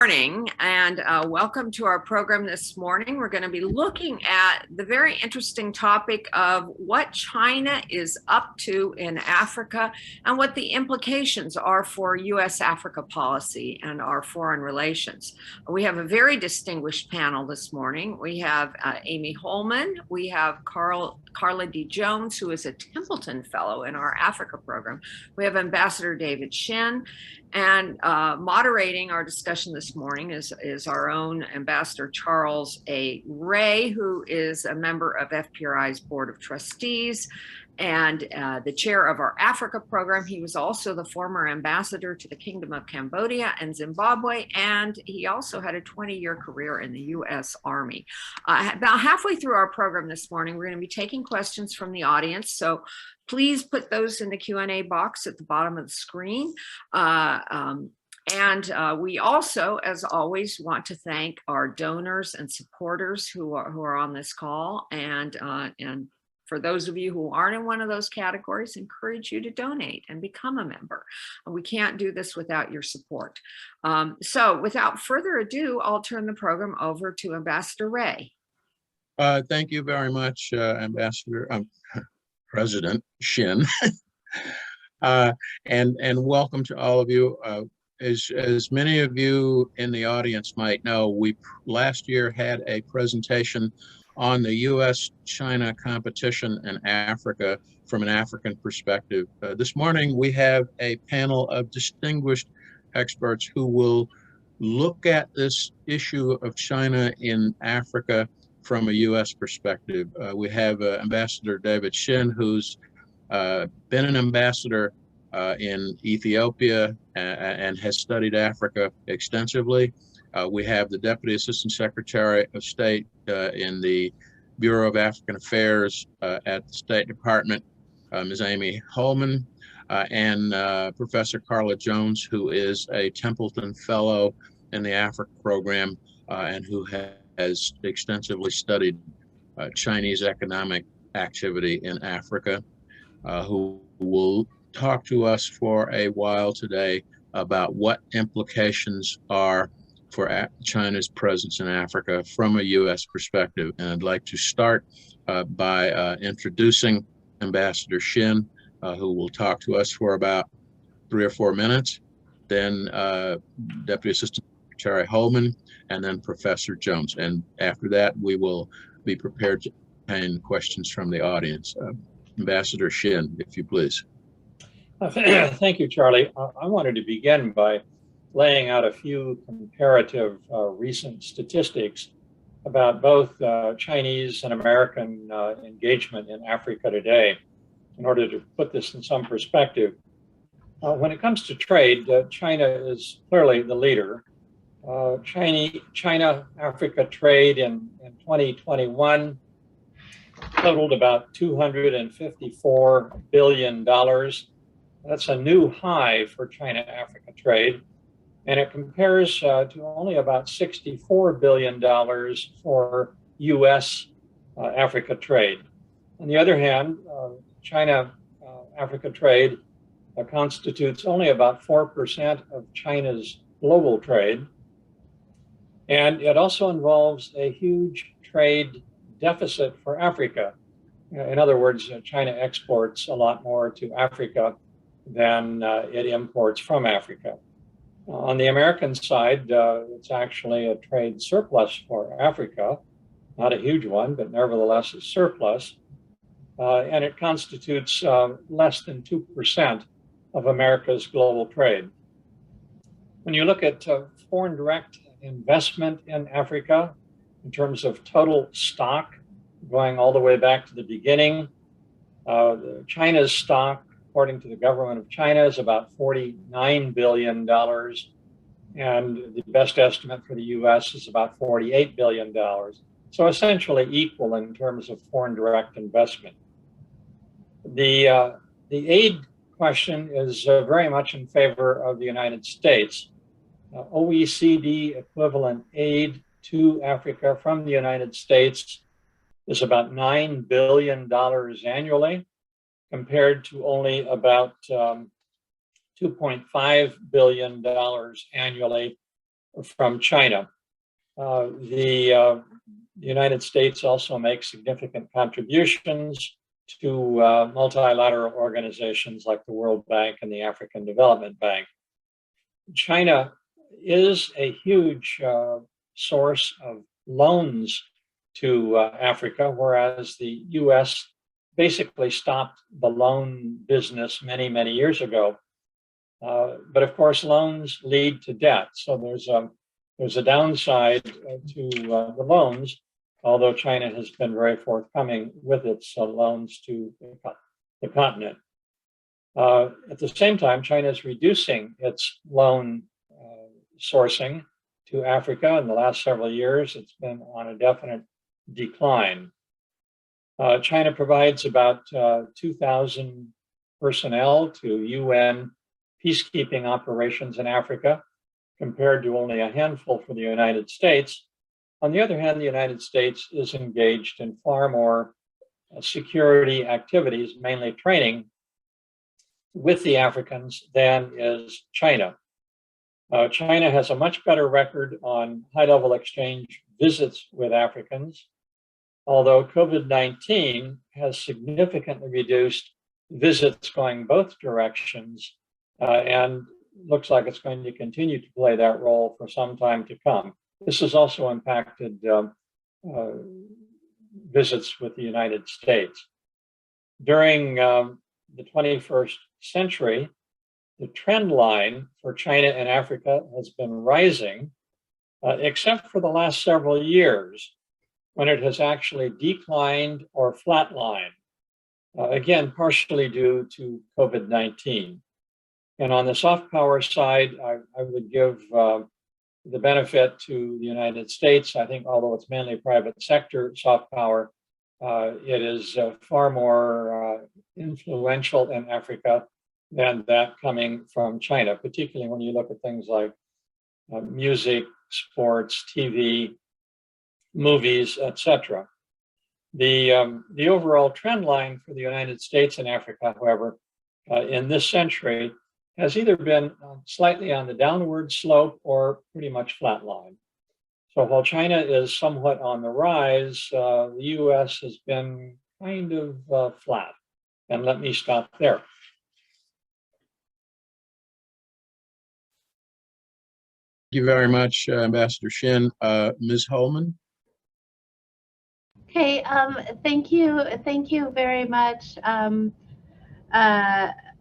Morning and welcome to our program this morning. We're going to be looking at the very interesting topic of what China is up to in Africa and what the implications are for U.S.-Africa policy and our foreign relations. We have a very distinguished panel this morning. We have Amy Holman, we have Carla Jones, who is a Templeton Fellow in our Africa program. We have Ambassador David Shinn, and moderating our discussion this morning is our own Ambassador Charles A. Ray, who is a member of FPRI's Board of Trustees and the chair of our Africa program. He was also the former ambassador to the Kingdom of Cambodia and Zimbabwe, and he also had a 20-year career in the U.S. Army. About halfway through our program this morning, we're going to be taking questions from the audience, so please put those in the Q&A box at the bottom of the screen. We also, as always, want to thank our donors and supporters who are on this call. And for those of you who aren't in one of those categories, encourage you to donate and become a member. We can't do this without your support. So without further ado, I'll turn the program over to Ambassador Ray. Thank you very much, Ambassador. President Shinn, and welcome to all of you. As many of you in the audience might know, we last year had a presentation on the U.S.-China competition in Africa from an African perspective. This morning we have a panel of distinguished experts who will look at this issue of China in Africa from a U.S. perspective. We have Ambassador David Shinn, who's been an ambassador in Ethiopia and has studied Africa extensively. We have the Deputy Assistant Secretary of State in the Bureau of African Affairs at the State Department, Ms. Amy Holman, and Professor Carla Jones, who is a Templeton Fellow in the Africa program and who has extensively studied Chinese economic activity in Africa, who will talk to us for a while today about what implications are for China's presence in Africa from a U.S. perspective. And I'd like to start by introducing Ambassador Shinn, who will talk to us for about 3 or 4 minutes, then Deputy Assistant Secretary Holman, and then Professor Jones. And after that, we will be prepared to entertain questions from the audience. Ambassador Shinn, if you please. Thank you, Charlie. I wanted to begin by laying out a few comparative recent statistics about both Chinese and American engagement in Africa today, in order to put this in some perspective. When it comes to trade, China is clearly the leader. China-Africa trade in 2021 totaled about $254 billion. That's a new high for China-Africa trade, and it compares to only about $64 billion for U.S.-Africa trade. On the other hand, China-Africa trade constitutes only about 4% of China's global trade. And it also involves a huge trade deficit for Africa. In other words, China exports a lot more to Africa than it imports from Africa. On the American side, it's actually a trade surplus for Africa, not a huge one, but nevertheless a surplus. And it constitutes less than 2% of America's global trade. When you look at foreign direct investment in Africa, in terms of total stock, going all the way back to the beginning, China's stock, according to the government of China, is about $49 billion. And the best estimate for the US is about $48 billion. So essentially equal in terms of foreign direct investment. The aid question is very much in favor of the United States. OECD equivalent aid to Africa from the United States is about $9 billion annually, compared to only about $2.5 billion annually from China. The United States also makes significant contributions to multilateral organizations like the World Bank and the African Development Bank. China is a huge source of loans to Africa, whereas the US basically stopped the loan business many, many years ago. But of course, loans lead to debt. So there's a downside to the loans, although China has been very forthcoming with its loans to the continent. At the same time, China is reducing its loan sourcing to Africa. In the last several years, it's been on a definite decline. China provides about 2,000 personnel to UN peacekeeping operations in Africa, compared to only a handful for the United States. On the other hand, the United States is engaged in far more security activities, mainly training, with the Africans than is China. China has a much better record on high-level exchange visits with Africans, although COVID-19 has significantly reduced visits going both directions, and looks like it's going to continue to play that role for some time to come. This has also impacted visits with the United States. During the 21st century, the trend line for China and Africa has been rising, except for the last several years, when it has actually declined or flatlined, again, partially due to COVID-19. And on the soft power side, I would give the benefit to the United States. I think, although it's mainly private sector soft power, it is far more influential in Africa than that coming from China, particularly when you look at things like music, sports, TV, movies, etc. The overall trend line for the United States and Africa, however, in this century has either been slightly on the downward slope or pretty much flatline. So while China is somewhat on the rise, the US has been kind of flat. And let me stop there. Thank you very much, Ambassador Shinn. Ms. Holman? Okay, thank you very much,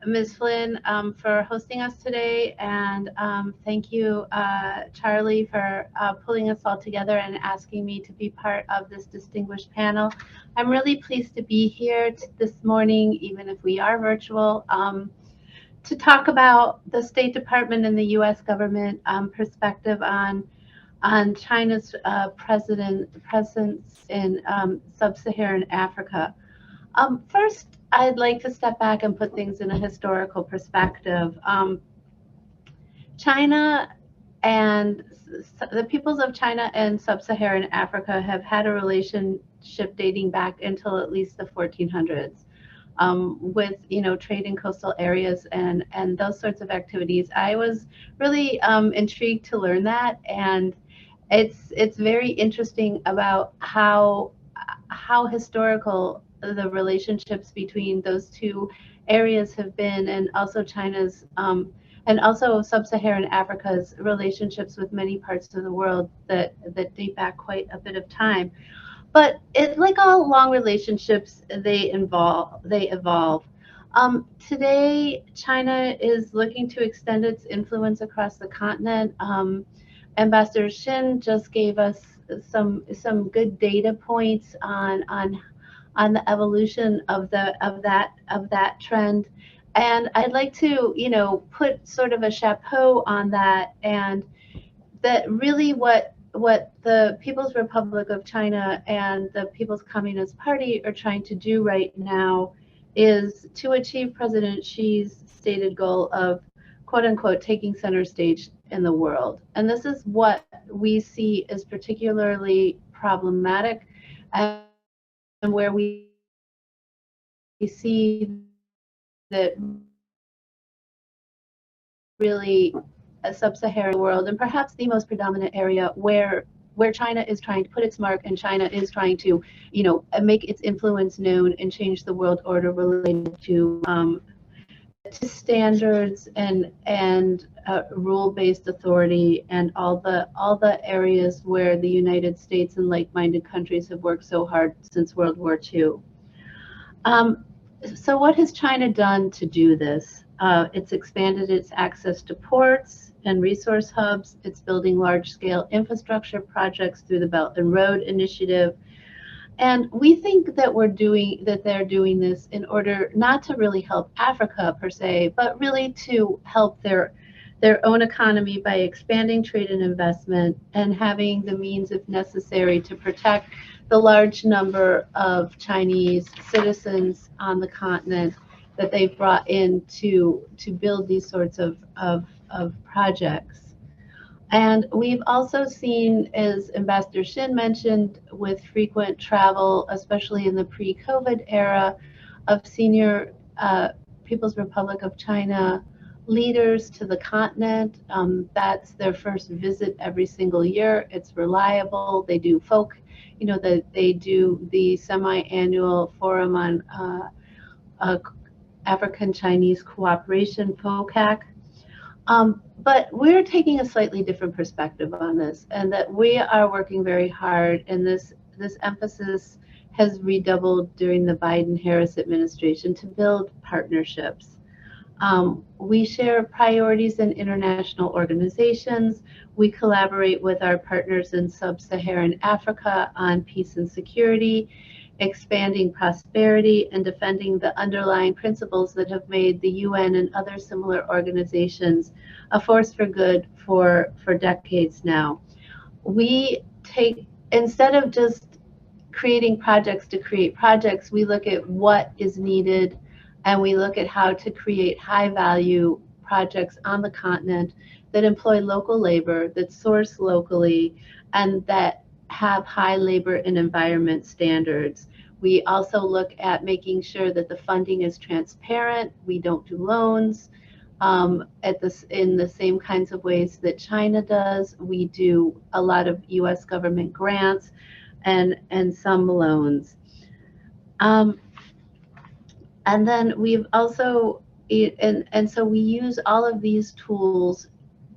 Ms. Flynn, for hosting us today, and thank you, Charlie, for pulling us all together and asking me to be part of this distinguished panel. I'm really pleased to be here this morning, even if we are virtual, to talk about the State Department and the U.S. government perspective on China's presence in sub-Saharan Africa. First, I'd like to step back and put things in a historical perspective. China and the peoples of China and sub-Saharan Africa have had a relationship dating back until at least the 1400s, with trade in coastal areas and those sorts of activities. I was really intrigued to learn that, and it's very interesting about how historical the relationships between those two areas have been, and also China's and also sub-Saharan Africa's relationships with many parts of the world that date back quite a bit of time. But like all long relationships, they evolve. Today, China is looking to extend its influence across the continent. Ambassador Shinn just gave us some good data points on the evolution of that trend, and I'd like to put sort of a chapeau on that, and that really what the People's Republic of China and the People's Communist Party are trying to do right now is to achieve President Xi's stated goal of, quote unquote, taking center stage in the world. And this is what we see as particularly problematic, and where we see that really sub-Saharan world, and perhaps the most predominant area where China is trying to put its mark, and China is trying to, make its influence known and change the world order related to standards and rule-based authority, and all the areas where the United States and like-minded countries have worked so hard since World War II. So what has China done to do this? It's expanded its access to ports and resource hubs. It's building large-scale infrastructure projects through the Belt and Road Initiative. And we think that they're doing this in order not to really help Africa per se, but really to help their own economy by expanding trade and investment and having the means, if necessary, to protect the large number of Chinese citizens on the continent that they've brought in to build these sorts of projects. And we've also seen, as Ambassador Shinn mentioned, with frequent travel, especially in the pre-COVID era, of senior People's Republic of China leaders to the continent. That's their first visit every single year. It's reliable. They do they do the semi-annual forum on African-Chinese cooperation, FOCAC. But we're taking a slightly different perspective on this, and that we are working very hard, and this emphasis has redoubled during the Biden-Harris administration to build partnerships. We share priorities in international organizations. We collaborate with our partners in sub-Saharan Africa on peace and security, expanding prosperity, and defending the underlying principles that have made the UN and other similar organizations a force for good for decades now. We take, instead of just creating projects to create projects, we look at what is needed, and we look at how to create high-value projects on the continent that employ local labor, that source locally, and that have high labor and environment standards. We also look at making sure that the funding is transparent. We don't do loans in the same kinds of ways that China does. We do a lot of U.S. government grants and some loans. And then we've also, and so we use all of these tools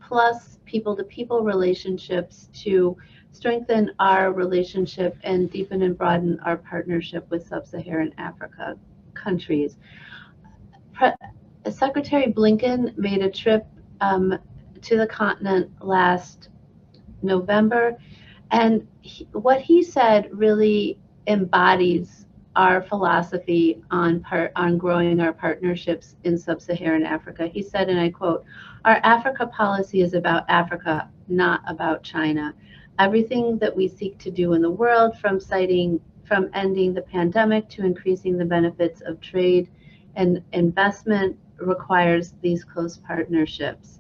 plus people-to-people relationships to strengthen our relationship and deepen and broaden our partnership with sub-Saharan Africa countries. Secretary Blinken made a trip to the continent last November, and what he said really embodies our philosophy on growing our partnerships in sub-Saharan Africa. He said, and I quote, "Our Africa policy is about Africa, not about China. Everything that we seek to do in the world, from ending the pandemic to increasing the benefits of trade and investment, requires these close partnerships."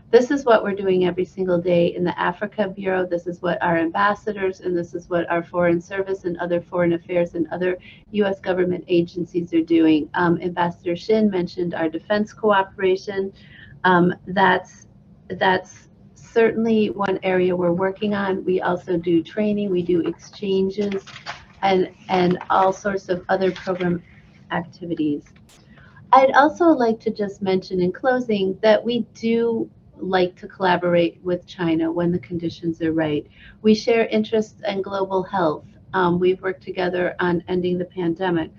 This is what we're doing every single day in the Africa Bureau. This is what our ambassadors, and this is what our Foreign Service and other foreign affairs and other U.S. government agencies are doing. Ambassador Shinn mentioned our defense cooperation. That's certainly one area we're working on. We also do training, we do exchanges, and all sorts of other program activities. I'd also like to just mention in closing that we do like to collaborate with China when the conditions are right. We share interests in global health. We've worked together on ending the pandemic.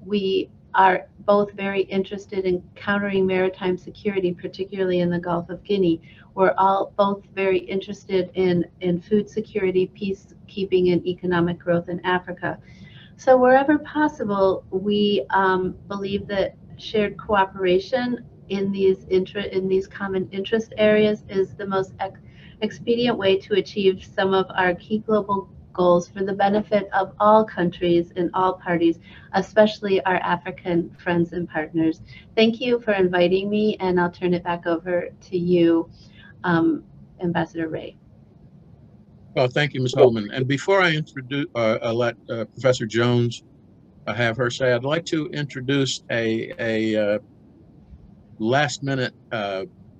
We are both very interested in countering maritime security, particularly in the Gulf of Guinea. We're both very interested in food security, peacekeeping, and economic growth in Africa. So wherever possible, we believe that shared cooperation in these common interest areas is the most expedient way to achieve some of our key global goals for the benefit of all countries and all parties, especially our African friends and partners. Thank you for inviting me, and I'll turn it back over to you, Ambassador Ray. Well, thank you, Ms. Holman. And before I introduce, let Professor Jones have her say, I'd like to introduce a last-minute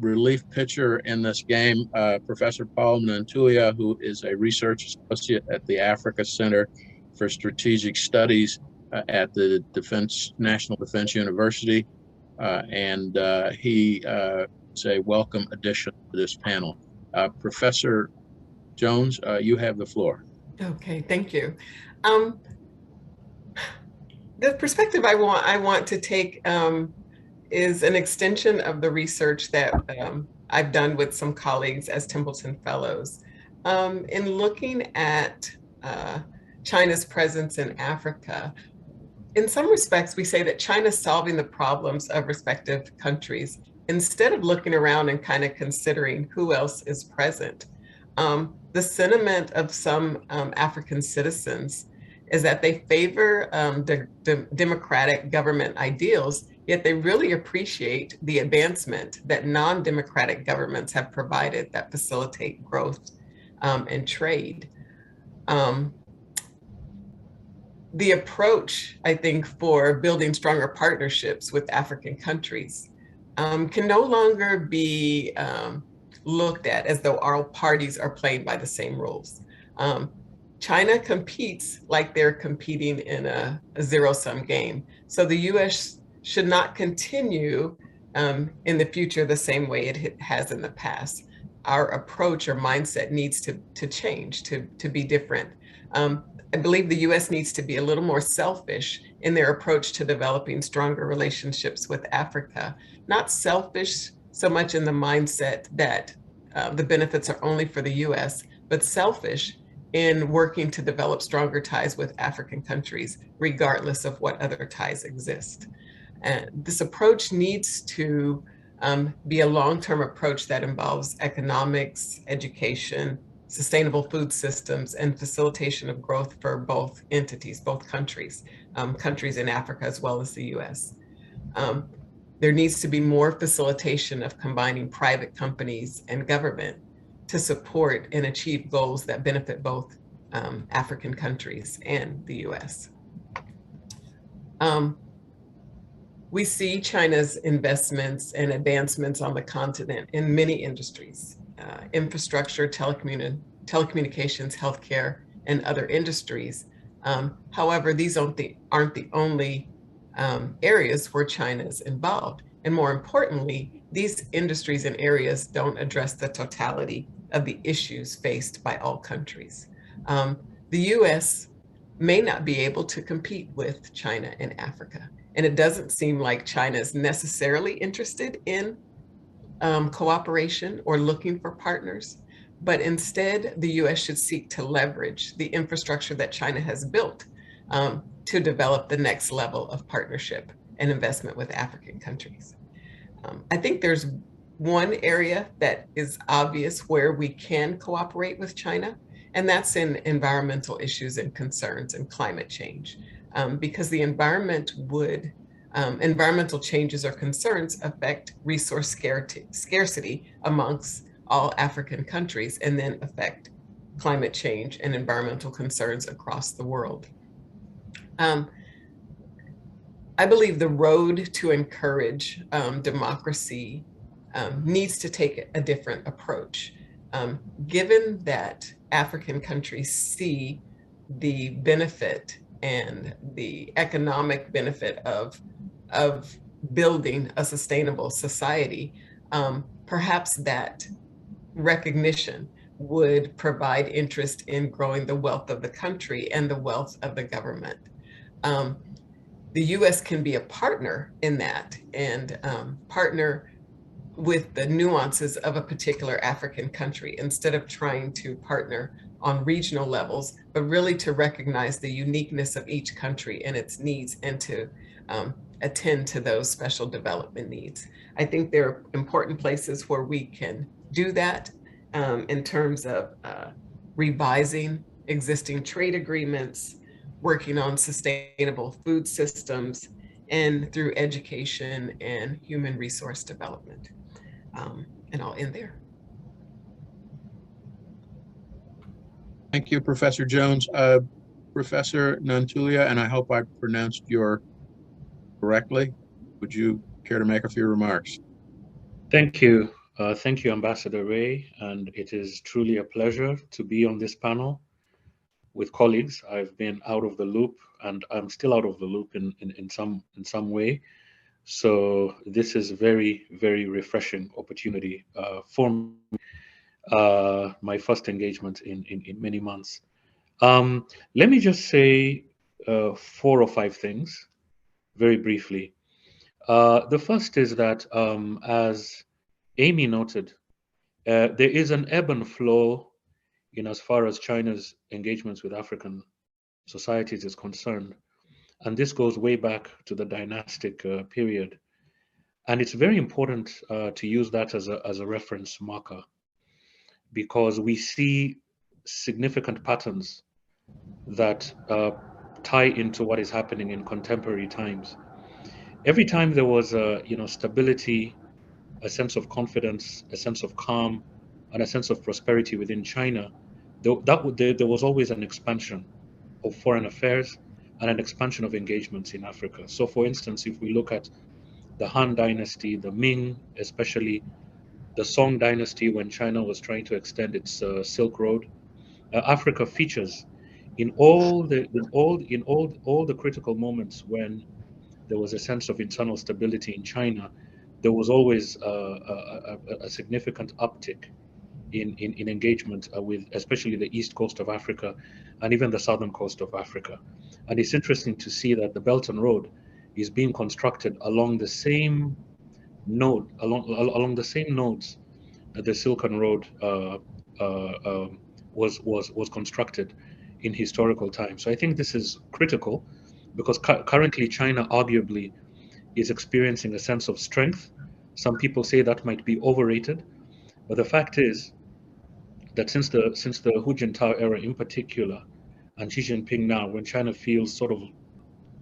relief pitcher in this game, Professor Paul Nantulya, who is a research associate at the Africa Center for Strategic Studies at the National Defense University. And he is a welcome addition to this panel. Professor Jones, you have the floor. Okay, thank you. The perspective I want to take is an extension of the research that I've done with some colleagues as Templeton Fellows. In looking at China's presence in Africa, in some respects, we say that China's solving the problems of respective countries instead of looking around and kind of considering who else is present. The sentiment of some African citizens is that they favor democratic government ideals, yet they really appreciate the advancement that non-democratic governments have provided that facilitate growth and trade. The approach, I think, for building stronger partnerships with African countries can no longer be looked at as though all parties are playing by the same rules. China competes like they're competing in a zero-sum game. So the US should not continue in the future the same way it has in the past. Our approach or mindset needs to change, to be different. I believe the US needs to be a little more selfish in their approach to developing stronger relationships with Africa. Not selfish so much in the mindset that the benefits are only for the US, but selfish in working to develop stronger ties with African countries, regardless of what other ties exist. And this approach needs to be a long-term approach that involves economics, education, sustainable food systems, and facilitation of growth for both entities, both countries, countries in Africa as well as the US. There needs to be more facilitation of combining private companies and government to support and achieve goals that benefit both African countries and the US. We see China's investments and advancements on the continent in many industries, infrastructure, telecommunications, healthcare, and other industries. However, these aren't the only areas where China is involved. And more importantly, these industries and areas don't address the totality of the issues faced by all countries. The US may not be able to compete with China in Africa. And it doesn't seem like China is necessarily interested in cooperation or looking for partners, but instead the US should seek to leverage the infrastructure that China has built to develop the next level of partnership and investment with African countries. I think there's one area that is obvious where we can cooperate with China, and that's in environmental issues and concerns and climate change. Because the environmental changes or concerns affect resource scarcity amongst all African countries and then affect climate change and environmental concerns across the world. I believe the road to encourage democracy needs to take a different approach. Given that African countries see the benefit and the economic benefit of building a sustainable society, perhaps that recognition would provide interest in growing the wealth of the country and the wealth of the government. The US can be a partner in that and partner with the nuances of a particular African country instead of trying to partner on regional levels, but really to recognize the uniqueness of each country and its needs and to attend to those special development needs. I think there are important places where we can do that in terms of revising existing trade agreements, working on sustainable food systems, and through education and human resource development. And I'll end there. Thank you, Professor Jones. Professor Nantulya, and I hope I pronounced your correctly. Would you care to make a few remarks? Thank you. Thank you, Ambassador Ray, and it is truly a pleasure to be on this panel with colleagues. I've been out of the loop, and I'm still out of the loop in some way. So this is a very, very refreshing opportunity for me, my first engagement in many months. Let me just say 4 or 5 things very briefly. The first is that, as Amy noted, there is an ebb and flow in as far as China's engagements with African societies is concerned. And this goes way back to the dynastic period. And it's very important to use that as a reference marker, because we see significant patterns that tie into what is happening in contemporary times. Every time there was stability, a sense of confidence, a sense of calm, and a sense of prosperity within China, there was always an expansion of foreign affairs and an expansion of engagements in Africa. So, for instance, if we look at the Han Dynasty, the Ming, especially the Song Dynasty, when China was trying to extend its Silk Road, Africa features in all the critical moments when there was a sense of internal stability in China. There was always a significant uptick in engagement with especially the east coast of Africa and even the southern coast of Africa. And it's interesting to see that the Belt and Road is being constructed along the same along the same nodes that the Silken Road was constructed in historical times. So I think this is critical, because currently China arguably is experiencing a sense of strength. Some people say that might be overrated, but the fact is that since the Hu Jintao era in particular, and Xi Jinping now, when China feels sort of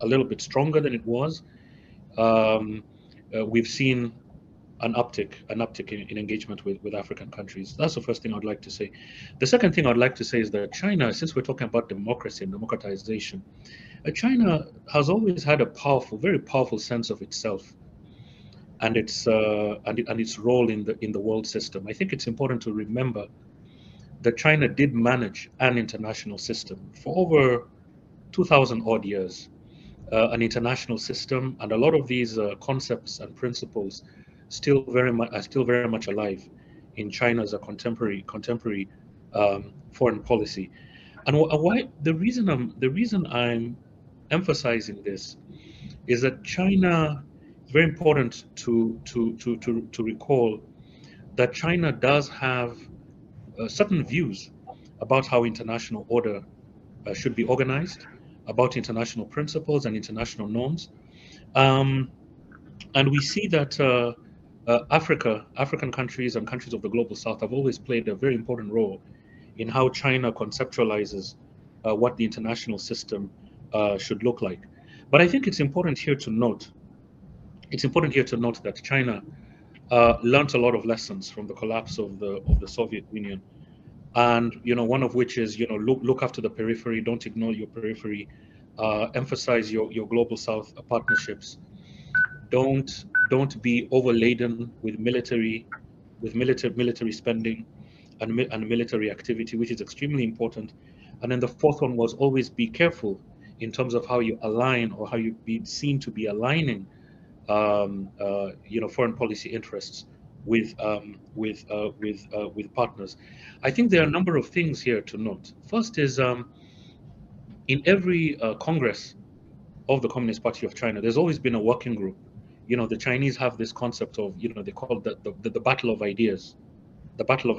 a little bit stronger than it was, we've seen an uptick in engagement with African countries. That's the first thing I'd like to say. The second thing I'd like to say is that China, since we're talking about democracy and democratization, China has always had a very powerful sense of itself and its role in the world system. I think it's important to remember that China did manage an international system for over 2,000 odd years, an international system, and a lot of these concepts and principles are still very much alive in China as a contemporary foreign policy. And why the reason I'm emphasizing this is that China, it's very important to recall that China does have certain views about how international order should be organized, about international principles and international norms. And we see that African countries and countries of the global south have always played a very important role in how China conceptualizes what the international system should look like. But I think it's important here to note that China learned a lot of lessons from the collapse of the Soviet Union. And one of which is look after the periphery, don't ignore your periphery, emphasize your global south partnerships, don't be overladen with military spending and military activity, which is extremely important. And then the fourth one was always be careful in terms of how you align or how you be seen to be aligning foreign policy interests with partners. I think there are a number of things here to note. First is in every Congress of the Communist Party of China, there's always been a working group. The Chinese have this concept of they call it the battle of ideas, the battle of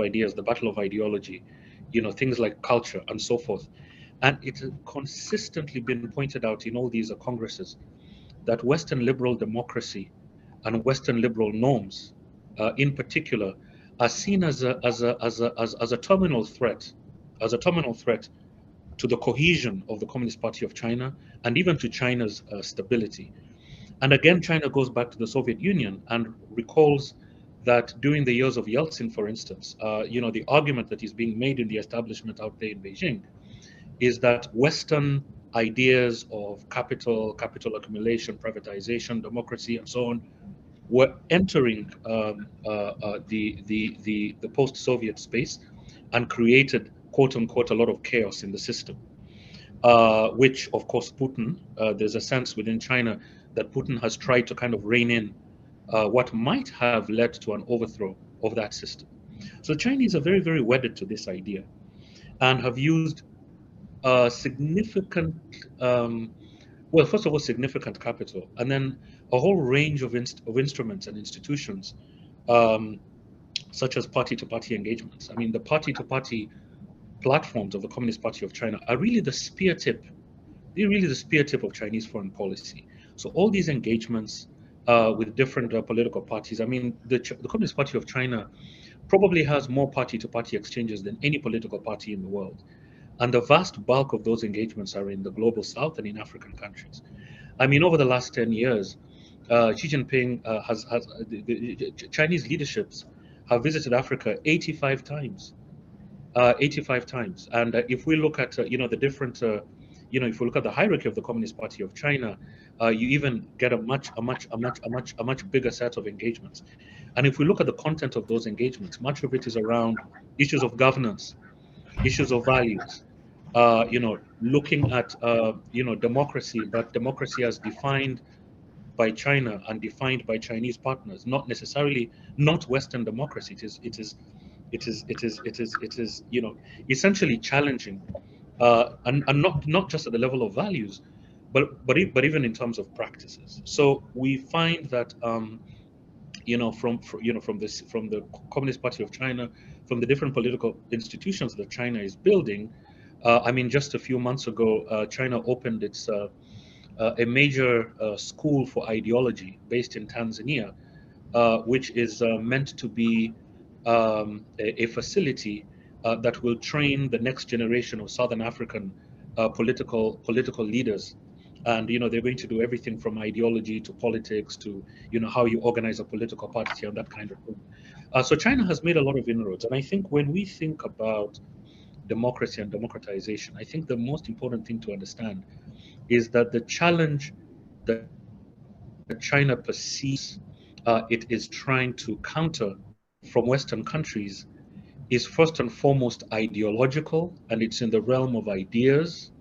ideology, things like culture and so forth. And it's consistently been pointed out in all these congresses that Western liberal democracy and Western liberal norms, in particular, are seen as a terminal threat, to the cohesion of the Communist Party of China and even to China's stability. And again, China goes back to the Soviet Union and recalls that during the years of Yeltsin, for instance, the argument that is being made in the establishment out there in Beijing is that Western ideas of capital accumulation, privatization, democracy, and so on were entering the post-Soviet space and created, quote unquote, a lot of chaos in the system. Which, of course, Putin, there's a sense within China that Putin has tried to kind of rein in what might have led to an overthrow of that system. So the Chinese are very, very wedded to this idea and have used significant, well, first of all, significant capital, and then a whole range of instruments and institutions, such as party-to-party engagements. I mean, the party-to-party platforms of the Communist Party of China are really the spear tip. They're really the spear tip of Chinese foreign policy. So all these engagements with different political parties. I mean, the Communist Party of China probably has more party-to-party exchanges than any political party in the world. And the vast bulk of those engagements are in the global south and in African countries. I mean, over the last 10 years, Xi Jinping the Chinese leaderships have visited Africa 85 times. 85 times. And if we look at, the different, if we look at the hierarchy of the Communist Party of China, you even get a much bigger set of engagements. And if we look at the content of those engagements, much of it is around issues of governance, issues of values, looking at, democracy, but democracy as defined by China and defined by Chinese partners, not necessarily not Western democracy. It is essentially challenging, and not just at the level of values, but even in terms of practices. So we find that from the Communist Party of China, from the different political institutions that China is building. I mean, just a few months ago, China opened its a major school for ideology based in Tanzania, which is meant to be a facility that will train the next generation of Southern African political leaders. And they're going to do everything from ideology to politics to how you organize a political party and that kind of thing. So China has made a lot of inroads, and I think when we think about democracy and democratization, I think the most important thing to understand is that the challenge that China perceives it is trying to counter from Western countries is first and foremost ideological, and it's in the realm of ideas.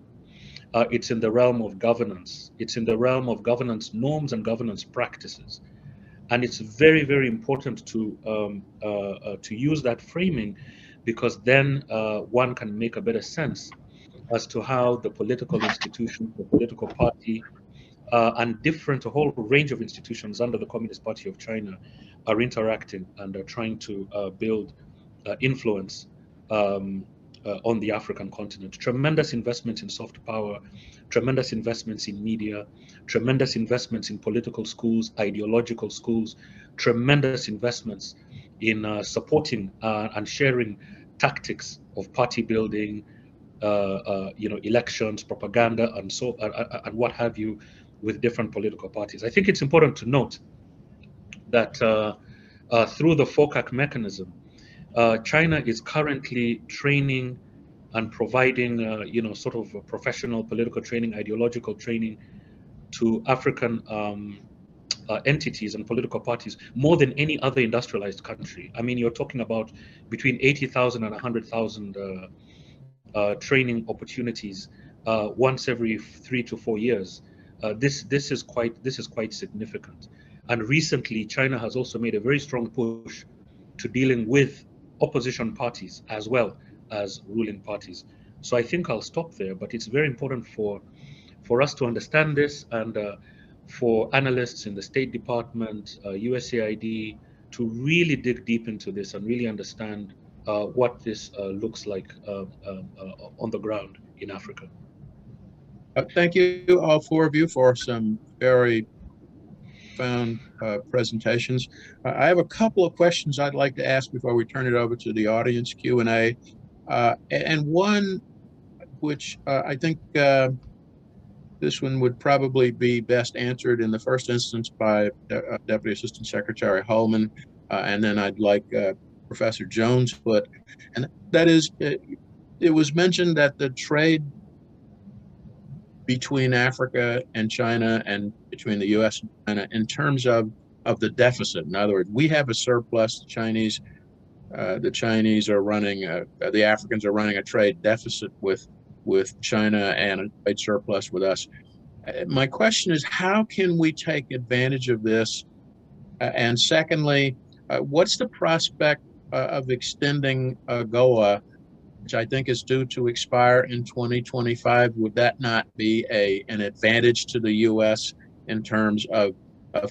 It's in the realm of governance. It's in the realm of governance norms and governance practices. And it's very, very important to use that framing, because then one can make a better sense as to how the political institution, the political party, and a whole range of institutions under the Communist Party of China are interacting and are trying to build influence on the African continent. Tremendous investments in soft power, tremendous investments in media, tremendous investments in political schools, ideological schools, tremendous investments in supporting and sharing tactics of party building, elections, propaganda, and and what have you, with different political parties. I think it's important to note that through the FOCAC mechanism, China is currently training and providing, sort of a professional political training, ideological training to African entities and political parties more than any other industrialized country. I mean, you're talking about between 80,000 and 100,000 training opportunities once every 3 to 4 years. This is quite significant. And recently, China has also made a very strong push to dealing with opposition parties as well as ruling parties. So I think I'll stop there, but it's very important for us to understand this, and for analysts in the State Department, USAID, to really dig deep into this and really understand what this looks like on the ground in Africa. Thank you, all four of you, for some very profound presentations. I have a couple of questions I'd like to ask before we turn it over to the audience Q&A. And one which I think this one would probably be best answered in the first instance by Deputy Assistant Secretary Holman, and then I'd like Professor Jones. And that is, it was mentioned that the trade between Africa and China and between the US and China in terms of the deficit. In other words, we have a surplus. The Chinese are running, the Africans are running a trade deficit with China and a trade surplus with us. My question is, how can we take advantage of this? And secondly, what's the prospect of extending AGOA, which I think is due to expire in 2025? Would that not be an advantage to the U.S. in terms of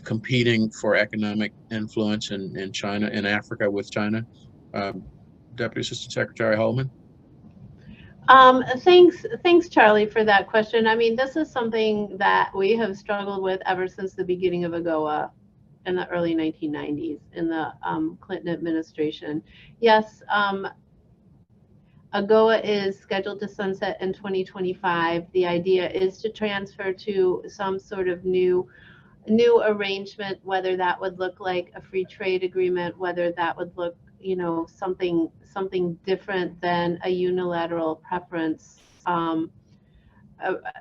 competing for economic influence in China, in Africa with China? Deputy Assistant Secretary Holman. Thanks, Charlie, for that question. I mean, this is something that we have struggled with ever since the beginning of AGOA in the early 1990s in the Clinton administration. Yes, AGOA is scheduled to sunset in 2025. The idea is to transfer to some sort of new arrangement, whether that would look like a free trade agreement, whether that would look, something different than a unilateral preference, a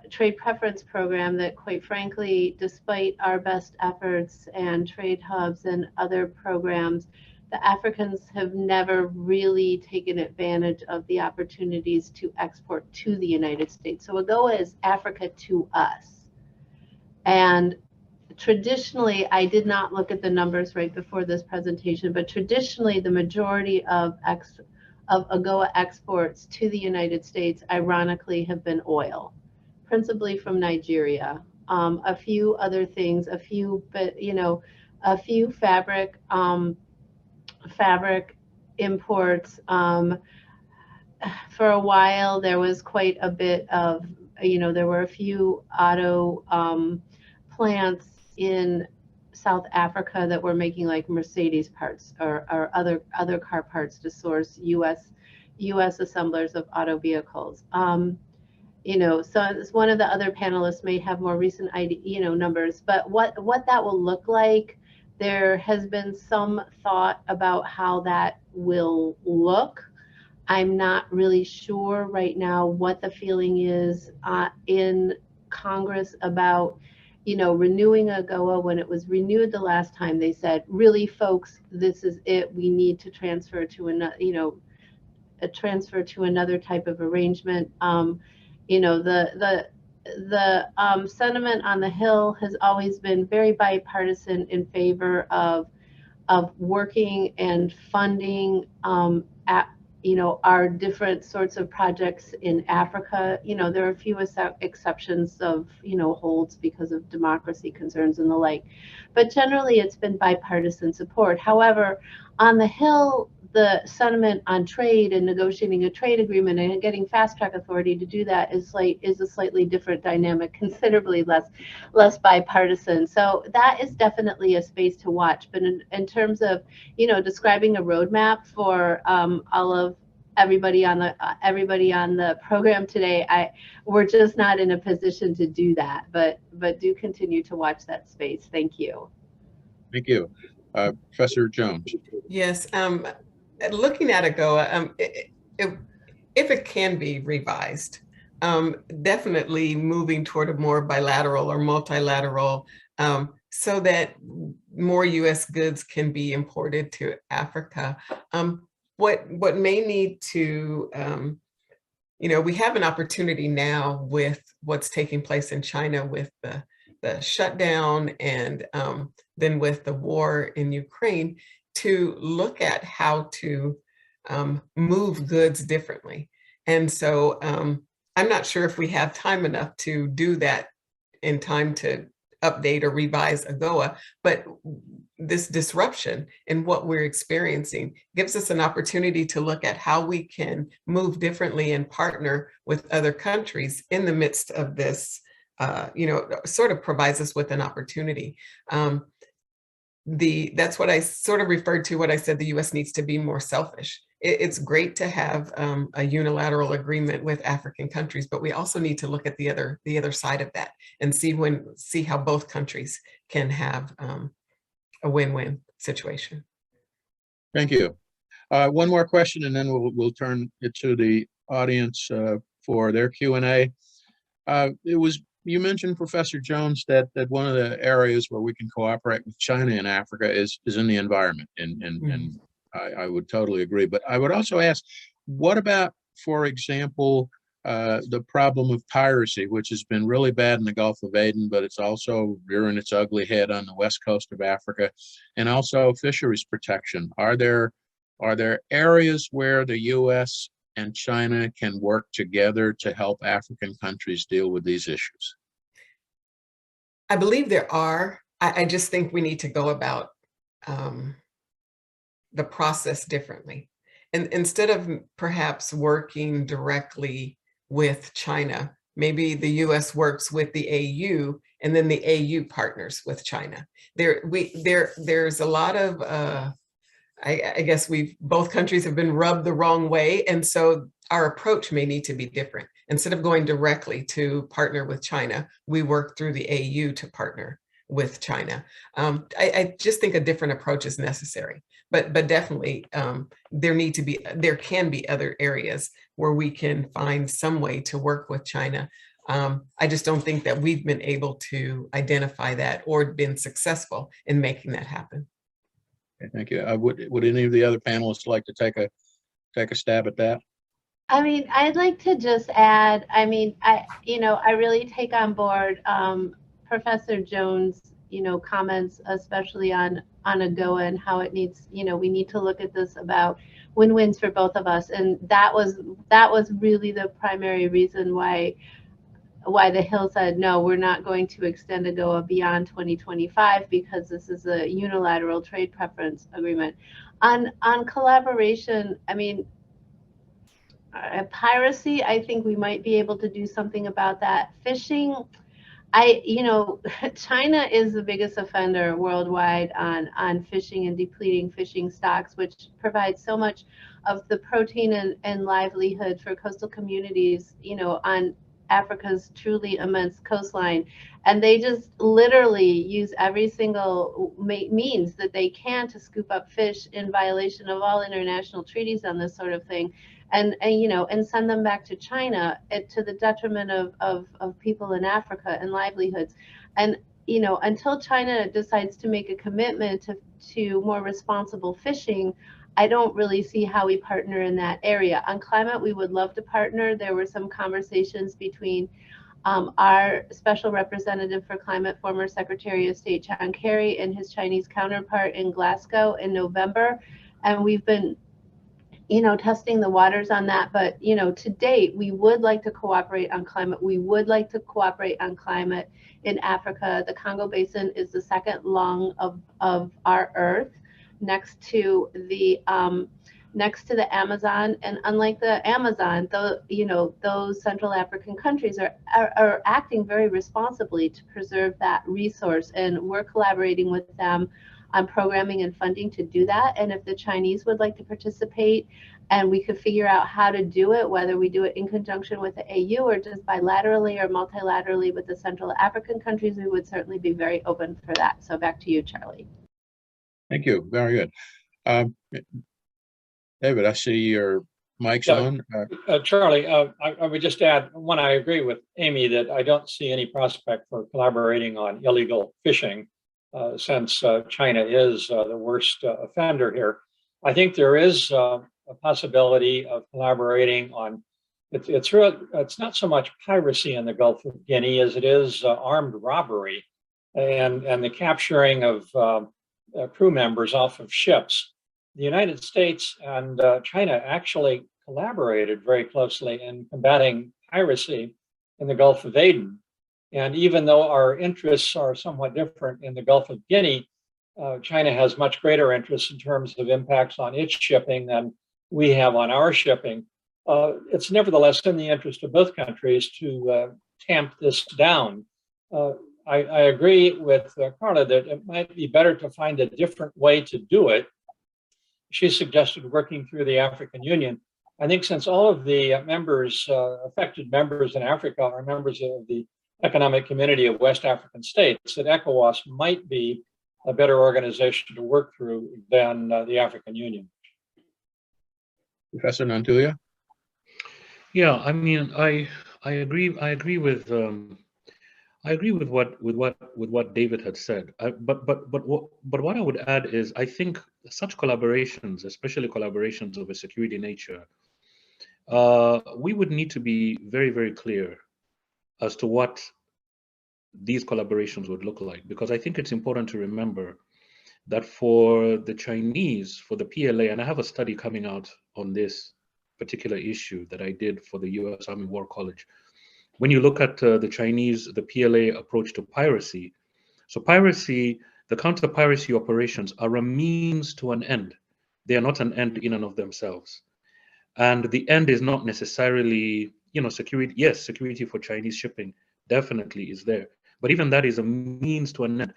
trade preference program that, quite frankly, despite our best efforts and trade hubs and other programs, the Africans have never really taken advantage of the opportunities to export to the United States. So AGOA is Africa to us. And traditionally, I did not look at the numbers right before this presentation, but traditionally the majority of AGOA exports to the United States, ironically, have been oil, principally from Nigeria. A few other things, a few fabric imports. For a while, there was quite a bit of, there were a few auto plants in South Africa that were making like Mercedes parts or other car parts to source U.S. assemblers of auto vehicles. So it's one of the other panelists may have more recent numbers, but what that will look like, there has been some thought about how that will look. I'm not really sure right now what the feeling is in Congress about renewing AGOA. When it was renewed the last time, they said, really, folks, this is it. We need to transfer to another, another type of arrangement. The sentiment on the Hill has always been very bipartisan in favor of working and funding our different sorts of projects in Africa. There are a few exceptions of, holds because of democracy concerns and the like, but generally it's been bipartisan support. However, on the Hill, the sentiment on trade and negotiating a trade agreement and getting fast track authority to do that is a slightly different dynamic, considerably less bipartisan. So that is definitely a space to watch. But in terms of, describing a roadmap for all of everybody on the program today, we're just not in a position to do that. But do continue to watch that space. Thank you. Thank you. Professor Jones. Yes. Looking at AGOA, if it can be revised, definitely moving toward a more bilateral or multilateral, so that more U.S. goods can be imported to Africa. What may need to, we have an opportunity now with what's taking place in China with the shutdown and then with the war in Ukraine, to look at how to move goods differently. And so I'm not sure if we have time enough to do that in time to update or revise AGOA, but this disruption in what we're experiencing gives us an opportunity to look at how we can move differently and partner with other countries in the midst of this, sort of provides us with an opportunity. That's what I sort of referred to, what I said, the US needs to be more selfish. It's great to have a unilateral agreement with African countries, but we also need to look at the other side of that and see how both countries can have a win-win situation. Thank you. One more question, and then we'll turn it to the audience for their Q&A. It was you mentioned, Professor Jones, that one of the areas where we can cooperate with China and Africa is in the environment, and I would totally agree. But I would also ask, what about, for example, the problem of piracy, which has been really bad in the Gulf of Aden, but it's also rearing its ugly head on the west coast of Africa, and also fisheries protection. Are there areas where the U.S. and China can work together to help African countries deal with these issues? I believe there are. I just think we need to go about the process differently. And instead of perhaps working directly with China, maybe the US works with the AU, and then the AU partners with China. There's a lot of, I guess both countries have been rubbed the wrong way. And so our approach may need to be different. Instead of going directly to partner with China, we work through the AU to partner with China. I just think a different approach is necessary, but definitely there can be other areas where we can find some way to work with China. I just don't think that we've been able to identify that or been successful in making that happen. Okay, thank you. Would any of the other panelists like to take a stab at that? I mean, I'd like to just add, I mean, I really take on board Professor Jones, comments, especially on AGOA and how it needs, we need to look at this about win-wins for both of us. And that was really the primary reason why the Hill said, no, we're not going to extend AGOA beyond 2025 because this is a unilateral trade preference agreement. On collaboration, I mean, piracy, I think we might be able to do something about that. Fishing, China is the biggest offender worldwide on fishing and depleting fishing stocks, which provides so much of the protein and livelihood for coastal communities, on Africa's truly immense coastline. And they just literally use every single means that they can to scoop up fish in violation of all international treaties on this sort of thing. And send them back to China to the detriment of people in Africa and livelihoods. And until China decides to make a commitment to more responsible fishing, I don't really see how we partner in that area. On climate, we would love to partner. There were some conversations between our special representative for climate, former Secretary of State John Kerry, and his Chinese counterpart in Glasgow in November, and we've been testing the waters on that. But, to date, we would like to cooperate on climate. We would like to cooperate on climate in Africa. The Congo Basin is the second lung of our Earth, next to the Amazon. And unlike the Amazon, those Central African countries are acting very responsibly to preserve that resource. And we're collaborating with them on programming and funding to do that. And if the Chinese would like to participate and we could figure out how to do it, whether we do it in conjunction with the AU or just bilaterally or multilaterally with the Central African countries, we would certainly be very open for that. So back to you, Charlie. Thank you. Very good. David, I see your mic's on. Charlie, I would just add, one, I agree with Amy that I don't see any prospect for collaborating on illegal fishing. Since China is the worst offender here. I think there is a possibility of collaborating on, it's not so much piracy in the Gulf of Guinea as it is armed robbery and the capturing of crew members off of ships. The United States and China actually collaborated very closely in combating piracy in the Gulf of Aden. And even though our interests are somewhat different in the Gulf of Guinea, China has much greater interests in terms of impacts on its shipping than we have on our shipping. It's nevertheless in the interest of both countries to tamp this down. I agree with Carla that it might be better to find a different way to do it. She suggested working through the African Union. I think since all of the members, affected members in Africa are members of the Economic Community of West African States, that ECOWAS might be a better organization to work through than the African Union. Professor Nantulya? Yeah, I mean, I agree with I agree with what David had said. But what I would add is, I think such collaborations, especially collaborations of a security nature, we would need to be very, very clear as to what these collaborations would look like, because I think it's important to remember that for the Chinese, for the PLA, and I have a study coming out on this particular issue that I did for the US Army War College. When you look at the Chinese, the PLA approach to piracy, so piracy, the counter-piracy operations are a means to an end. They are not an end in and of themselves. And the end is not necessarily, security. Yes, security for Chinese shipping definitely is there. But even that is a means to an end.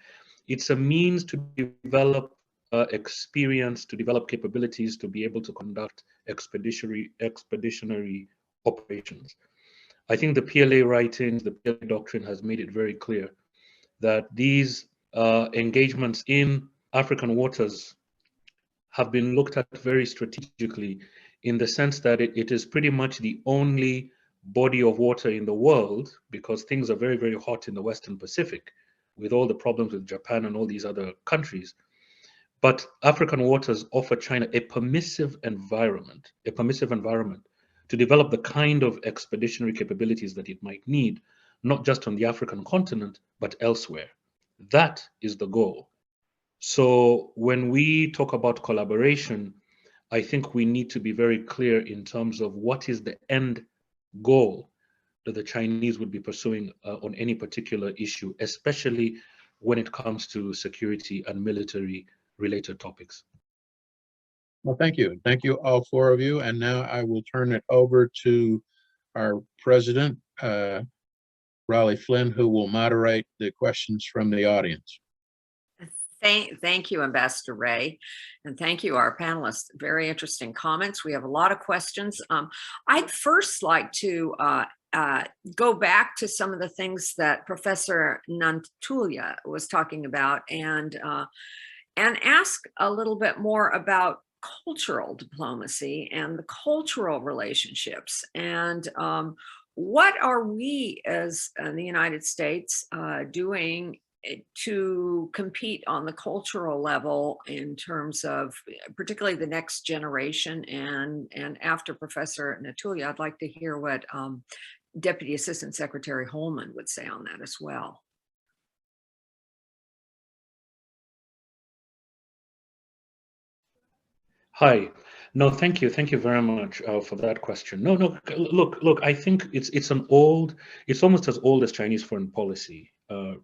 It's a means to develop experience, to develop capabilities, to be able to conduct expeditionary operations. I think the PLA writings, the PLA doctrine has made it very clear that these engagements in African waters have been looked at very strategically, in the sense that it is pretty much the only body of water in the world, because things are very, very hot in the Western Pacific with all the problems with Japan and all these other countries. But African waters offer China a permissive environment to develop the kind of expeditionary capabilities that it might need, not just on the African continent, but elsewhere. That is the goal. So when we talk about collaboration, I think we need to be very clear in terms of what is the end goal that the Chinese would be pursuing on any particular issue, especially when it comes to security and military related topics. Well, thank you. Thank you, all four of you. And now I will turn it over to our president, Raleigh Flynn, who will moderate the questions from the audience. Thank you, Ambassador Ray, and thank you, our panelists. Very interesting comments. We have a lot of questions. I'd first like to go back to some of the things that Professor Nantulya was talking about, and ask a little bit more about cultural diplomacy and the cultural relationships, and what are we as the United States doing to compete on the cultural level in terms of particularly the next generation. And after Professor Nantulya, I'd like to hear what Deputy Assistant Secretary Holman would say on that as well. Hi. No, thank you. Thank you very much for that question. No, look, I think it's almost as old as Chinese foreign policy,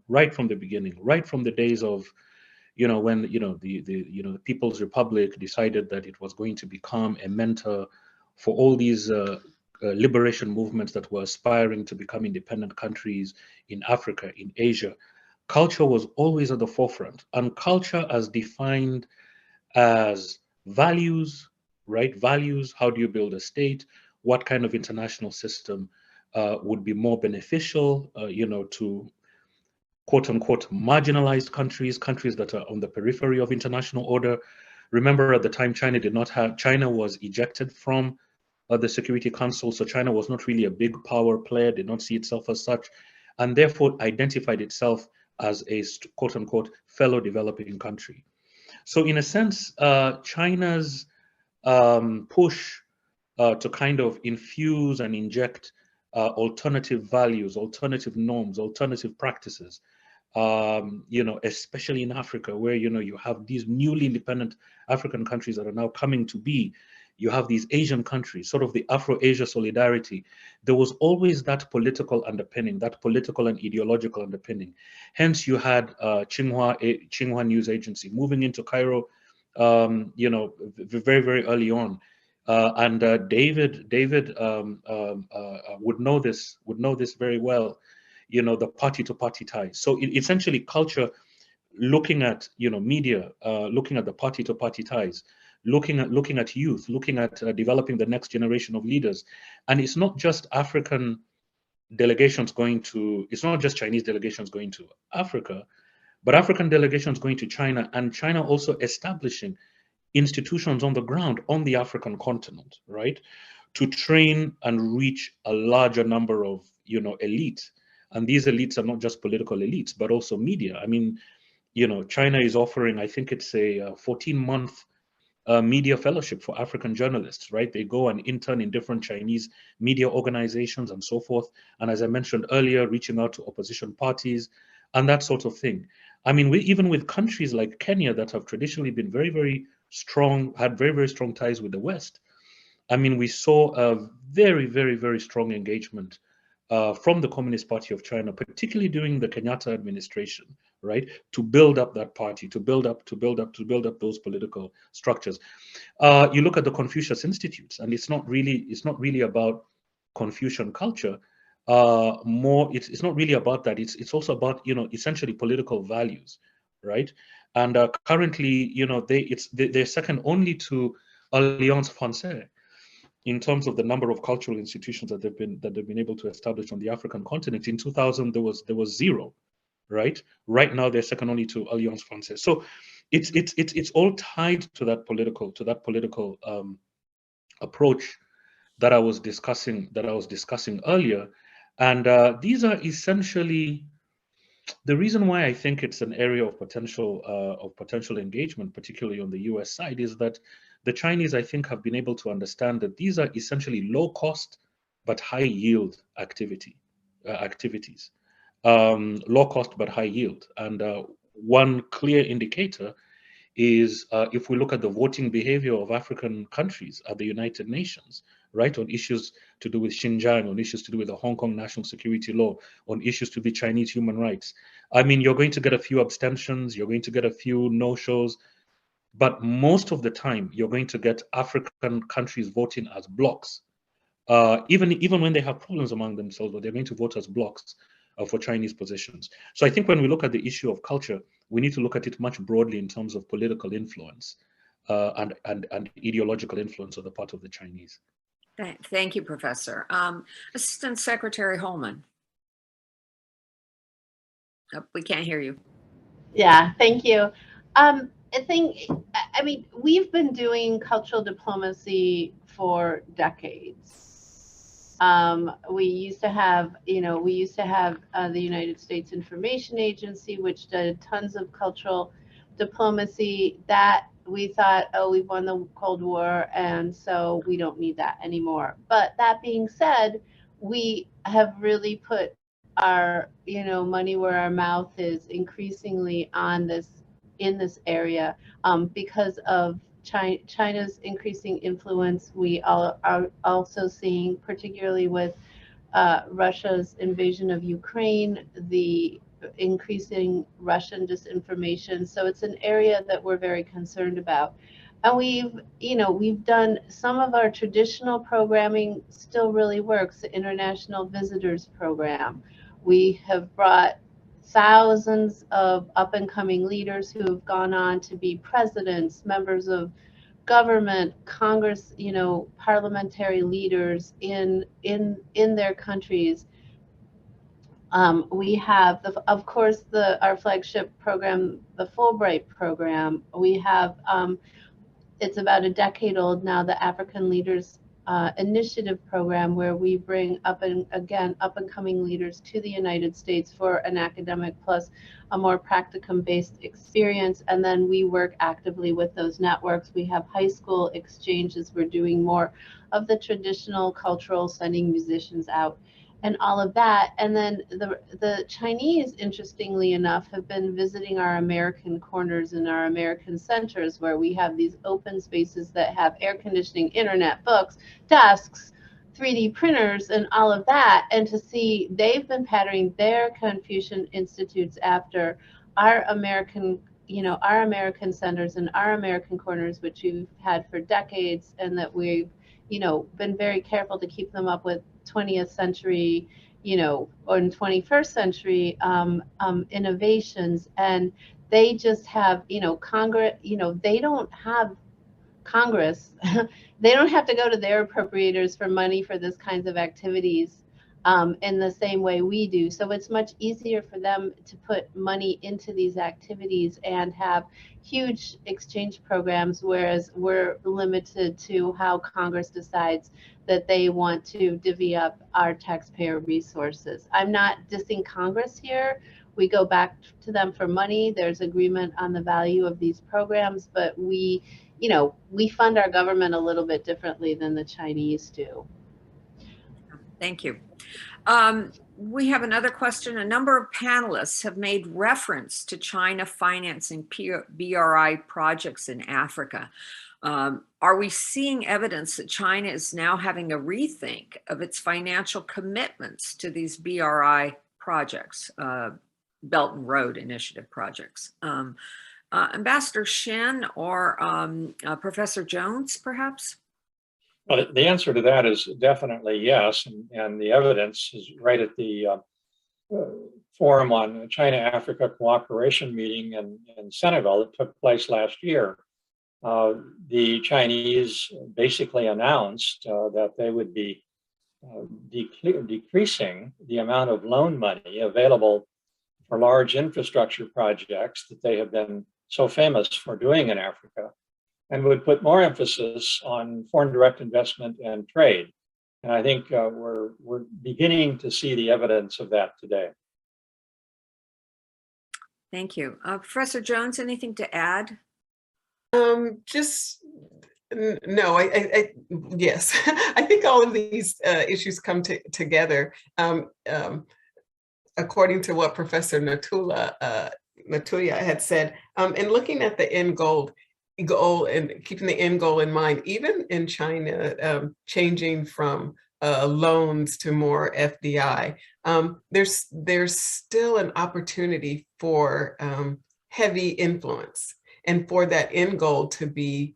right from the beginning, right from the days of, when, the People's Republic decided that it was going to become a mentor for all these liberation movements that were aspiring to become independent countries in Africa, in Asia. Culture was always at the forefront, and culture as defined as values, right? Values, how do you build a state? What kind of international system would be more beneficial, to quote unquote marginalized countries that are on the periphery of international order. Remember, at the time, China was ejected from the Security Council, so China was not really a big power player, did not see itself as such, and therefore identified itself as a quote unquote fellow developing country. So in a sense, China's push to kind of infuse and inject alternative values, alternative norms, alternative practices, especially in Africa, where, you have these newly independent African countries that are now coming to be. You have these Asian countries, sort of the Afro-Asia solidarity. There was always that political underpinning, that political and ideological underpinning. Hence, you had Xinhua News Agency moving into Cairo, very, very early on. And David would know this very well. The party-to-party ties. So essentially, culture, looking at media, looking at the party-to-party ties, looking at youth, looking at developing the next generation of leaders. And it's not just African delegations it's not just Chinese delegations going to Africa, but African delegations going to China, and China also establishing institutions on the ground on the African continent, right, to train and reach a larger number of elite And these elites are not just political elites, but also media. I mean, you know, China is offering, I think it's a 14-month media fellowship for African journalists, right? They go and intern in different Chinese media organizations and so forth. And as I mentioned earlier, reaching out to opposition parties and that sort of thing. I mean, even with countries like Kenya that have traditionally been very, very strong, had very, very strong ties with the West. I mean, we saw a very, very, very strong engagement from the Communist Party of China, particularly during the Kenyatta administration, right, to build up that party, to build up those political structures. You look at the Confucius Institutes, and it's not really about Confucian culture. It's not really about that. It's also about, you know, essentially political values, right? And currently, you know, they're second only to Alliance Française in terms of the number of cultural institutions that they've been able to establish on the African continent. In 2000, there was 0, right? Right now, they're second only to Alliance Française. So it's all tied to that political approach that I was discussing earlier. And these are essentially the reason why I think it's an area of potential engagement, particularly on the US side, is that the Chinese, I think, have been able to understand that these are essentially low cost but high yield activities. Low cost but high yield. And one clear indicator is if we look at the voting behavior of African countries at the United Nations, right, on issues to do with Xinjiang, on issues to do with the Hong Kong national security law, on issues to do with Chinese human rights. I mean, you're going to get a few abstentions, you're going to get a few no-shows, but most of the time, you're going to get African countries voting as blocs, even when they have problems among themselves, but they're going to vote as blocs for Chinese positions. So I think when we look at the issue of culture, we need to look at it much broadly in terms of political influence and ideological influence on the part of the Chinese. Thank you, Professor. Assistant Secretary Holman. Oh, we can't hear you. Yeah, thank you. I mean, we've been doing cultural diplomacy for decades. We used to have the United States Information Agency, which did tons of cultural diplomacy. That we thought, oh, we've won the Cold War, and so we don't need that anymore. But that being said, we have really put our, money where our mouth is increasingly in this area because of China's increasing influence. We are also seeing, particularly with Russia's invasion of Ukraine, the increasing Russian disinformation. So it's an area that we're very concerned about. And we've done some of our traditional programming still really works. The International Visitors Program. We have brought thousands of up-and-coming leaders who have gone on to be presidents, members of government, Congress, parliamentary leaders in their countries. We have, of course, our flagship program, the Fulbright program. We have, it's about a decade old now, the African Leaders Initiative program, where we bring up-and-coming leaders to the United States for an academic plus a more practicum-based experience, and then we work actively with those networks. We have high school exchanges. We're doing more of the traditional cultural, sending musicians out and all of that. And then the Chinese, interestingly enough, have been visiting our American corners and our American centers, where we have these open spaces that have air conditioning, internet, books, desks, 3D printers, and all of that. And to see, they've been patterning their Confucian institutes after our American centers and our American corners, which we've had for decades, and that we've, been very careful to keep them up with 20th century, or 21st century innovations. And they just have, Congress, they don't have Congress. They don't have to go to their appropriators for money for this kinds of activities. in the same way we do. So it's much easier for them to put money into these activities and have huge exchange programs, whereas we're limited to how Congress decides that they want to divvy up our taxpayer resources. I'm not dissing Congress here. We go back to them for money. There's agreement on the value of these programs, but we fund our government a little bit differently than the Chinese do. Thank you. We have another question. A number of panelists have made reference to China financing BRI projects in Africa. Are we seeing evidence that China is now having a rethink of its financial commitments to these BRI projects, Belt and Road Initiative projects? Ambassador Shinn or Professor Jones, perhaps? Well, the answer to that is definitely yes, and the evidence is right at the Forum on China-Africa Cooperation meeting in Senegal that took place last year. The Chinese basically announced that they would be decreasing the amount of loan money available for large infrastructure projects that they have been so famous for doing in Africa, and would put more emphasis on foreign direct investment and trade. And I think we're beginning to see the evidence of that today. Thank you. Professor Jones, anything to add? Yes. I think all of these issues come together. According to what Professor Nantulya had said, in looking at the end goal and keeping the end goal in mind, even in China, changing from loans to more FDI, there's still an opportunity for heavy influence and for that end goal to be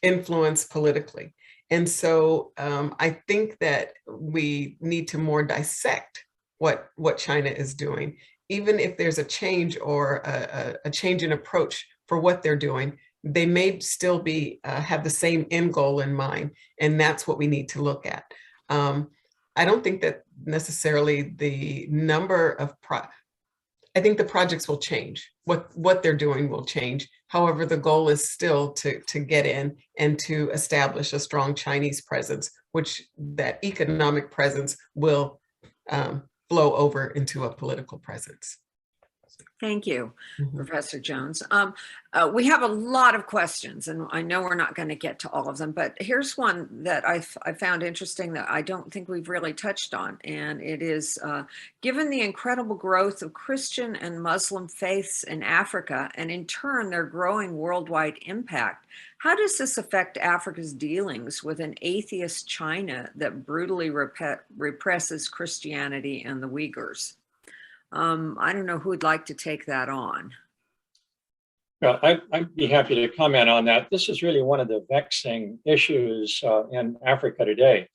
influenced politically. And so I think that we need to more dissect what China is doing. Even if there's a change or a change in approach for what they're doing, they may still be have the same end goal in mind, and that's what we need to look at. I don't think that necessarily the number of I think the projects will change. What they're doing will change. However, the goal is still to get in and to establish a strong Chinese presence, which that economic presence will flow over into a political presence. Thank you, Professor Jones. We have a lot of questions, and I know we're not going to get to all of them, but here's one that I found interesting that I don't think we've really touched on, and it is, given the incredible growth of Christian and Muslim faiths in Africa, and in turn their growing worldwide impact, how does this affect Africa's dealings with an atheist China that brutally represses Christianity and the Uyghurs? I don't know who'd like to take that on. Well, I'd be happy to comment on that. This is really one of the vexing issues in Africa today.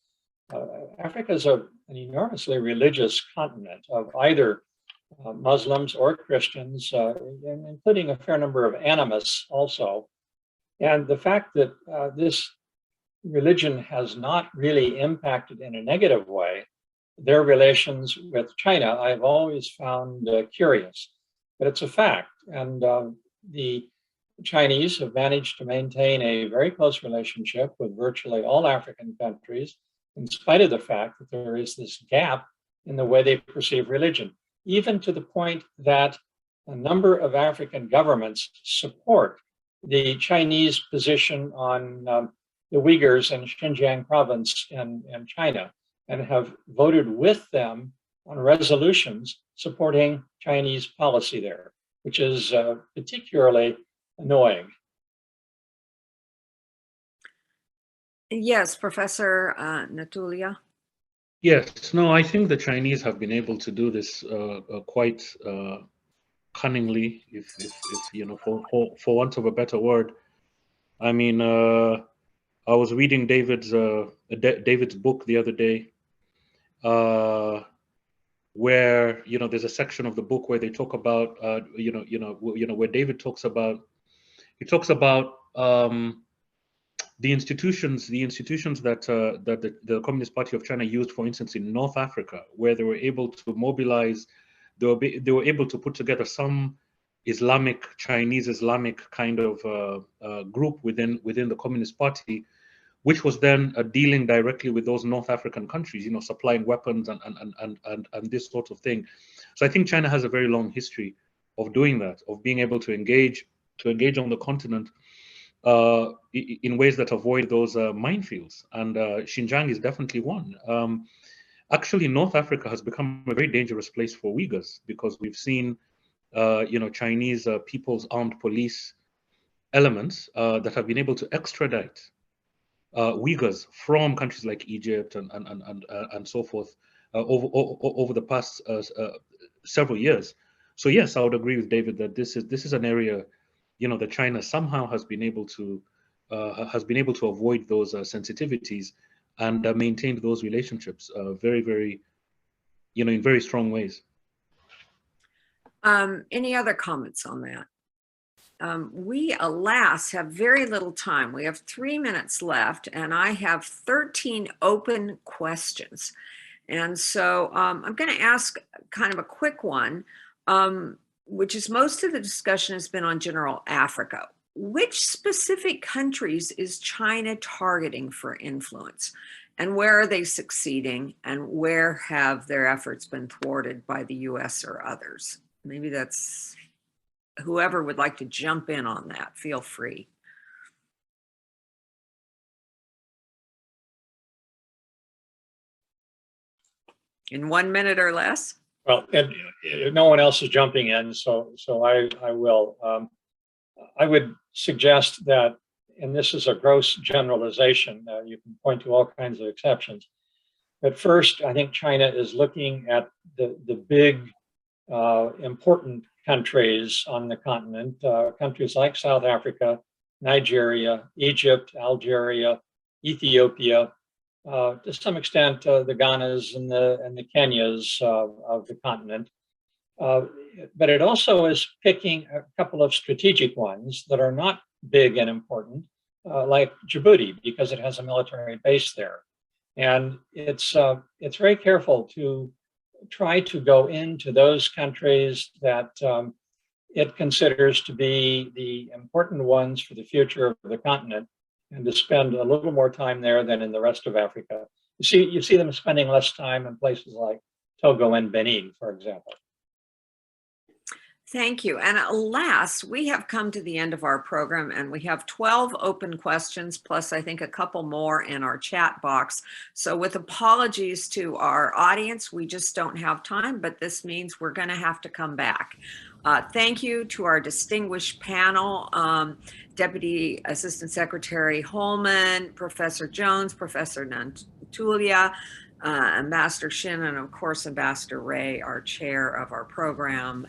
Africa is an enormously religious continent of either Muslims or Christians, including a fair number of animists also. And the fact that this religion has not really impacted in a negative way their relations with China, I've always found curious, but it's a fact. And the Chinese have managed to maintain a very close relationship with virtually all African countries, in spite of the fact that there is this gap in the way they perceive religion, even to the point that a number of African governments support the Chinese position on the Uyghurs in Xinjiang province in China, and have voted with them on resolutions supporting Chinese policy there, which is particularly annoying. Yes, Professor Nantulya. Yes, no, I think the Chinese have been able to do this quite cunningly, if you know, for want of a better word. I mean, I was reading David's book the other day, where there's a section of the book where they talk about where David talks about the institutions that the Communist Party of China used, for instance, in North Africa, where they were able to mobilize, they were able to put together some Chinese Islamic kind of group within the Communist Party, which was then dealing directly with those North African countries, you know, supplying weapons and this sort of thing. So I think China has a very long history of doing that, of being able to engage on the continent in ways that avoid those minefields. And Xinjiang is definitely one. Actually, North Africa has become a very dangerous place for Uyghurs, because we've seen, you know, Chinese People's Armed Police elements that have been able to extradite Uyghurs from countries like Egypt and so forth over the past several years. So yes, I would agree with David that this is an area, you know, that China somehow has been able to avoid those sensitivities and maintained those relationships very, very, you know, in very strong ways. Any other comments on that? We, alas, have very little time. We have 3 minutes left, and I have 13 open questions. And so I'm going to ask kind of a quick one, which is most of the discussion has been on general Africa. Which specific countries is China targeting for influence? And where are they succeeding? And where have their efforts been thwarted by the US or others? Maybe that's whoever would like to jump in on that, feel free. In 1 minute or less? Well, and no one else is jumping in, so I will. I would suggest that, and this is a gross generalization, you can point to all kinds of exceptions. But first, I think China is looking at the big, important countries on the continent, countries like South Africa, Nigeria, Egypt, Algeria, Ethiopia, to some extent, the Ghanas and the Kenyas of the continent. But it also is picking a couple of strategic ones that are not big and important, like Djibouti, because it has a military base there. And it's very careful to try to go into those countries that it considers to be the important ones for the future of the continent, and to spend a little more time there than in the rest of Africa. You see them spending less time in places like Togo and Benin, for example. Thank you. And alas, we have come to the end of our program, and we have 12 open questions, plus I think a couple more in our chat box. So with apologies to our audience, we just don't have time, but this means we're going to have to come back. Thank you to our distinguished panel, Deputy Assistant Secretary Holman, Professor Jones, Professor Nantulya, Ambassador Shinn, and of course Ambassador Ray, our chair of our program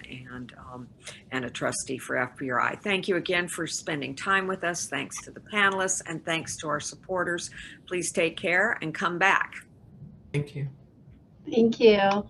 and a trustee for FPRI. Thank you again for spending time with us. Thanks to the panelists and thanks to our supporters. Please take care and come back. Thank you. Thank you.